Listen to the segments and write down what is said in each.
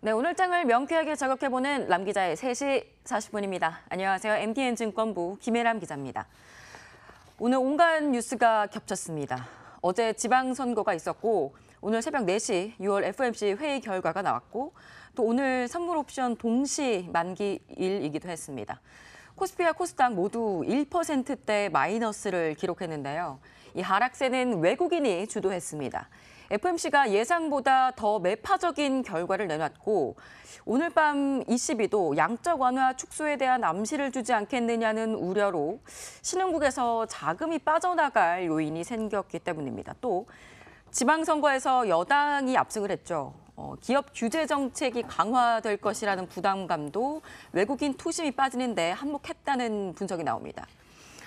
네, 오늘 장을 명쾌하게 저격해보는 람 기자의 3시 40분입니다. 안녕하세요. MTN증권부 김혜람 기자입니다. 오늘 온갖 뉴스가 겹쳤습니다. 어제 지방선거가 있었고 오늘 새벽 4시 6월 FOMC 회의 결과가 나왔고 또 오늘 선물 옵션 동시 만기일이기도 했습니다. 코스피와 코스닥 모두 1%대 마이너스를 기록했는데요. 이 하락세는 외국인이 주도했습니다. FOMC가 예상보다 더 매파적인 결과를 내놨고 오늘 밤 ECB도 양적 완화 축소에 대한 암시를 주지 않겠느냐는 우려로 신흥국에서 자금이 빠져나갈 요인이 생겼기 때문입니다. 또 지방선거에서 여당이 압승을 했죠. 기업 규제 정책이 강화될 것이라는 부담감도 외국인 투심이 빠지는 데 한몫했다는 분석이 나옵니다.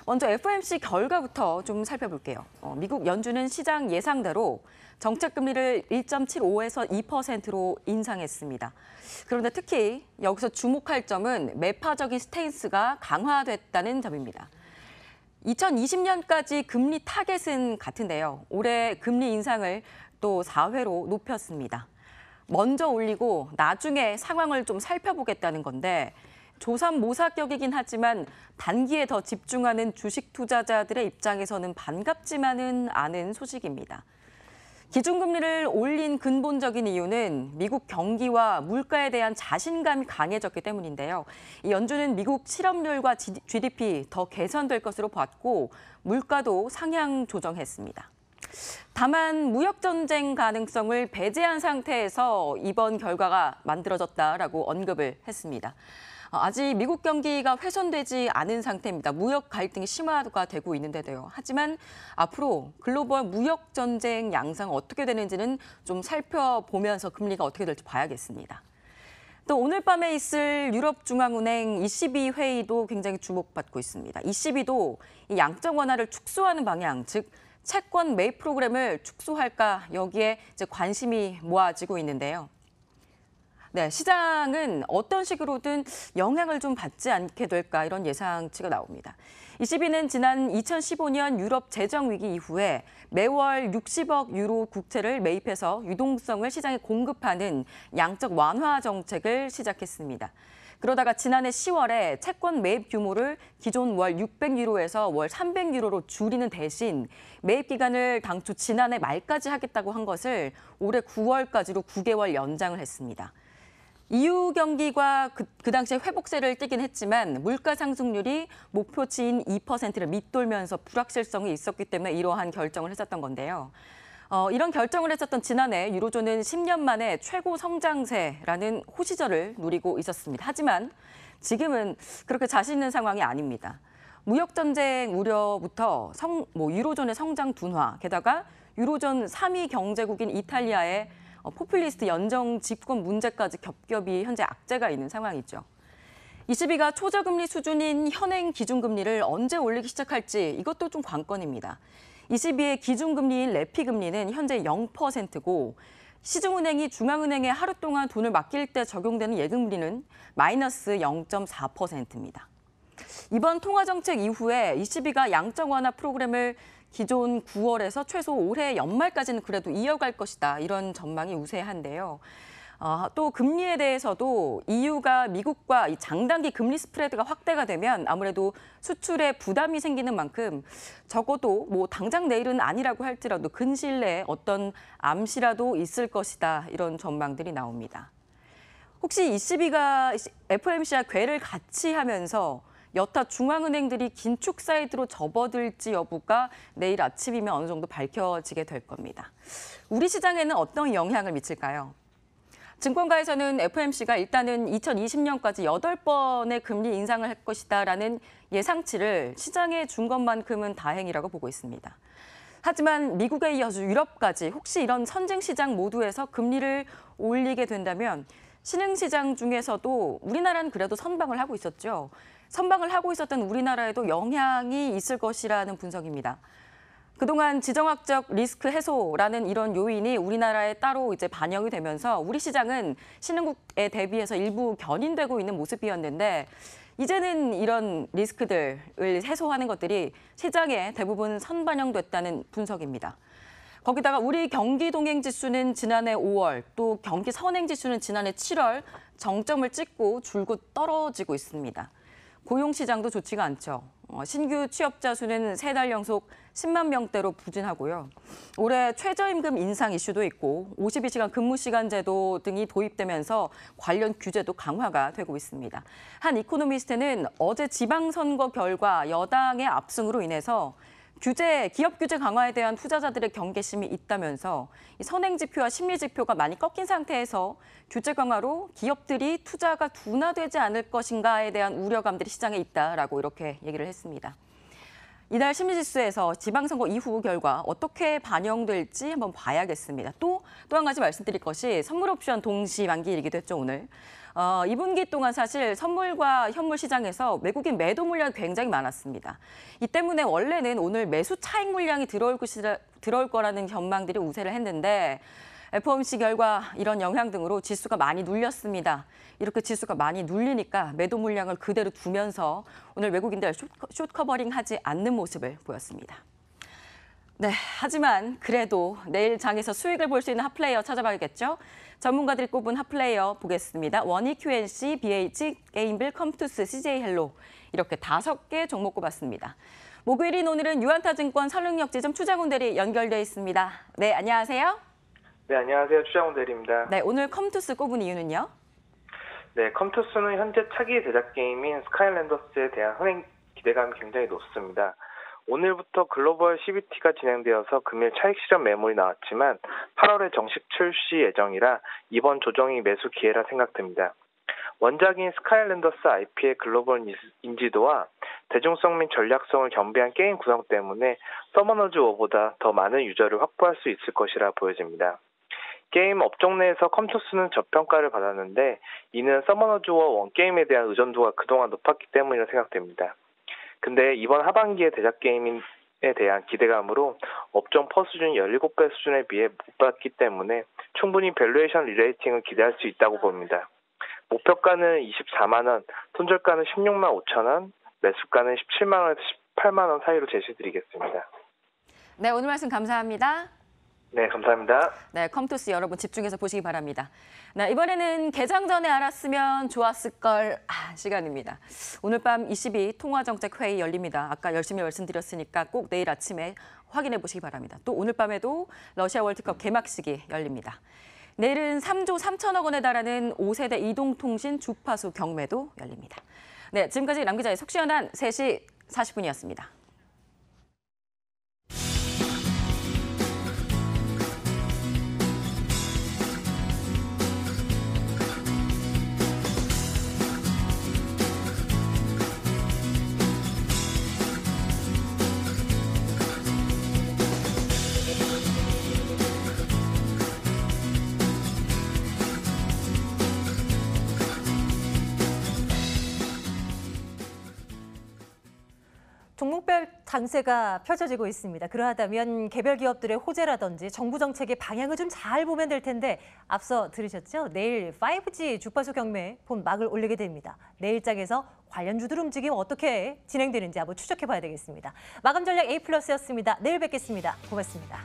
먼저 FOMC 결과부터 좀 살펴볼게요. 미국 연준은 시장 예상대로 정책 금리를 1.75에서 2%로 인상했습니다. 그런데 특히 여기서 주목할 점은 매파적인 스탠스가 강화됐다는 점입니다. 2020년까지 금리 타겟은 같은데요. 올해 금리 인상을 또 4회로 높였습니다. 먼저 올리고 나중에 상황을 좀 살펴보겠다는 건데 조삼모사격이긴 하지만 단기에 더 집중하는 주식 투자자들의 입장에서는 반갑지만은 않은 소식입니다. 기준금리를 올린 근본적인 이유는 미국 경기와 물가에 대한 자신감이 강해졌기 때문인데요. 연준은 미국 실업률과 GDP 더 개선될 것으로 봤고 물가도 상향 조정했습니다. 다만 무역 전쟁 가능성을 배제한 상태에서 이번 결과가 만들어졌다라고 언급을 했습니다. 아직 미국 경기가 훼손되지 않은 상태입니다. 무역 갈등이 심화가 되고 있는데도요. 하지만 앞으로 글로벌 무역 전쟁 양상 어떻게 되는지는 좀 살펴보면서 금리가 어떻게 될지 봐야겠습니다. 또 오늘 밤에 있을 유럽중앙은행 ECB 회의도 굉장히 주목받고 있습니다. ECB도 이 양적 완화를 축소하는 방향, 즉 채권 매입 프로그램을 축소할까 여기에 이제 관심이 모아지고 있는데요. 네, 시장은 어떤 식으로든 영향을 좀 받지 않게 될까 이런 예상치가 나옵니다. ECB는 지난 2015년 유럽 재정 위기 이후에 매월 60억 유로 국채를 매입해서 유동성을 시장에 공급하는 양적 완화 정책을 시작했습니다. 그러다가 지난해 10월에 채권 매입 규모를 기존 월 600유로에서 월 300유로로 줄이는 대신 매입 기간을 당초 지난해 말까지 하겠다고 한 것을 올해 9월까지로 9개월 연장을 했습니다. EU 경기가 그 당시에 회복세를 띠긴 했지만 물가 상승률이 목표치인 2%를 밑돌면서 불확실성이 있었기 때문에 이러한 결정을 했었던 건데요. 이런 결정을 했었던 지난해 유로존은 10년 만에 최고 성장세라는 호시절을 누리고 있었습니다. 하지만 지금은 그렇게 자신 있는 상황이 아닙니다. 무역 전쟁 우려부터 유로존의 성장 둔화, 게다가 유로존 3위 경제국인 이탈리아의 포퓰리스트 연정 집권 문제까지 겹겹이 현재 악재가 있는 상황이죠. ECB가 초저금리 수준인 현행 기준금리를 언제 올리기 시작할지 이것도 좀 관건입니다. ECB의 기준금리인 레피금리는 현재 0%고 시중은행이 중앙은행에 하루 동안 돈을 맡길 때 적용되는 예금리는 마이너스 0.4%입니다. 이번 통화정책 이후에 ECB가 양적 완화 프로그램을 기존 9월에서 최소 올해 연말까지는 그래도 이어갈 것이다. 이런 전망이 우세한데요. 또 금리에 대해서도 EU가 미국과 이 장단기 금리 스프레드가 확대가 되면 아무래도 수출에 부담이 생기는 만큼 적어도 당장 내일은 아니라고 할지라도 근시일 내에 어떤 암시라도 있을 것이다. 이런 전망들이 나옵니다. 혹시 ECB가 FOMC와 궤를 같이 하면서 여타 중앙은행들이 긴축 사이드로 접어들지 여부가 내일 아침이면 어느 정도 밝혀지게 될 겁니다. 우리 시장에는 어떤 영향을 미칠까요? 증권가에서는 FOMC가 일단은 2020년까지 8번의 금리 인상을 할 것이다라는 예상치를 시장에 준 것만큼은 다행이라고 보고 있습니다. 하지만 미국에 이어서 유럽까지 혹시 이런 선진시장 모두에서 금리를 올리게 된다면 신흥시장 중에서도 우리나라는 그래도 선방을 하고 있었죠. 선방을 하고 있었던 우리나라에도 영향이 있을 것이라는 분석입니다. 그동안 지정학적 리스크 해소라는 이런 요인이 우리나라에 따로 이제 반영이 되면서 우리 시장은 신흥국에 대비해서 일부 견인되고 있는 모습이었는데 이제는 이런 리스크들을 해소하는 것들이 시장에 대부분 선반영됐다는 분석입니다. 거기다가 우리 경기 동행 지수는 지난해 5월, 또 경기 선행 지수는 지난해 7월 정점을 찍고 줄곧 떨어지고 있습니다. 고용 시장도 좋지가 않죠. 신규 취업자 수는 3달 연속 10만 명대로 부진하고요. 올해 최저임금 인상 이슈도 있고 52시간 근무 시간 제도 등이 도입되면서 관련 규제도 강화가 되고 있습니다. 한 이코노미스트는 어제 지방선거 결과 여당의 압승으로 인해서 기업 규제 강화에 대한 투자자들의 경계심이 있다면서 선행지표와 심리지표가 많이 꺾인 상태에서 규제 강화로 기업들이 투자가 둔화되지 않을 것인가에 대한 우려감들이 시장에 있다라고 이렇게 얘기를 했습니다. 이날 심리지수에서 지방선거 이후 결과 어떻게 반영될지 한번 봐야겠습니다. 또 한 가지 말씀드릴 것이 선물 옵션 동시 만기일이기도 했죠, 오늘. 2분기 동안 사실 선물과 현물 시장에서 외국인 매도 물량이 굉장히 많았습니다. 이 때문에 원래는 오늘 매수 차익 물량이 들어올 거라는 전망들이 우세를 했는데 FOMC 결과 이런 영향 등으로 지수가 많이 눌렸습니다. 이렇게 지수가 많이 눌리니까 매도 물량을 그대로 두면서 오늘 외국인들 숏 커버링하지 않는 모습을 보였습니다. 네, 하지만 그래도 내일 장에서 수익을 볼 수 있는 핫플레이어 찾아봐야겠죠? 전문가들이 꼽은 핫플레이어 보겠습니다. 원익 QNC, BH, 게임빌, 컴투스, CJ 헬로 이렇게 5개 종목 꼽았습니다. 목요일인 오늘은 유한타증권 설릉역 지점 추장훈 대리 연결돼 있습니다. 네, 안녕하세요. 네, 안녕하세요. 추장훈 대리입니다. 네, 오늘 컴투스 꼽은 이유는요? 네, 컴투스는 현재 차기 제작 게임인 스카이랜더스에 대한 흥행 기대감이 굉장히 높습니다. 오늘부터 글로벌 CBT가 진행되어서 금일 차익 실현 매물이 나왔지만 8월에 정식 출시 예정이라 이번 조정이 매수 기회라 생각됩니다. 원작인 스카이랜더스 IP의 글로벌 인지도와 대중성 및 전략성을 겸비한 게임 구성 때문에 서머너즈 워보다 더 많은 유저를 확보할 수 있을 것이라 보여집니다. 게임 업종 내에서 컴투스는 저평가를 받았는데 이는 서머너즈 워 원게임에 대한 의존도가 그동안 높았기 때문이라 생각됩니다. 근데 이번 하반기의 대작 게임에 대한 기대감으로 업종 퍼 수준 17배 수준에 비해 못 봤기 때문에 충분히 밸류에이션 리레이팅을 기대할 수 있다고 봅니다. 목표가는 24만 원, 손절가는 16만 5천 원, 매수가는 17만 원에서 18만 원 사이로 제시드리겠습니다. 네, 오늘 말씀 감사합니다. 네, 감사합니다. 네, 컴투스 여러분 집중해서 보시기 바랍니다. 네, 이번에는 개장 전에 알았으면 좋았을걸 시간입니다. 오늘 밤 22 통화정책회의 열립니다. 아까 열심히 말씀드렸으니까 꼭 내일 아침에 확인해 보시기 바랍니다. 또 오늘 밤에도 러시아 월드컵 개막식이 열립니다. 내일은 3조 3천억 원에 달하는 5세대 이동통신 주파수 경매도 열립니다. 네, 지금까지 남 기자의 속 시원한 3시 40분이었습니다. 종목별 강세가 펼쳐지고 있습니다. 그러하다면 개별 기업들의 호재라든지 정부 정책의 방향을 좀 잘 보면 될 텐데 앞서 들으셨죠? 내일 5G 주파수 경매 본 막을 올리게 됩니다. 내일장에서 관련주들 움직임 어떻게 진행되는지 한번 추적해 봐야 되겠습니다. 마감 전략 A+였습니다. 내일 뵙겠습니다. 고맙습니다.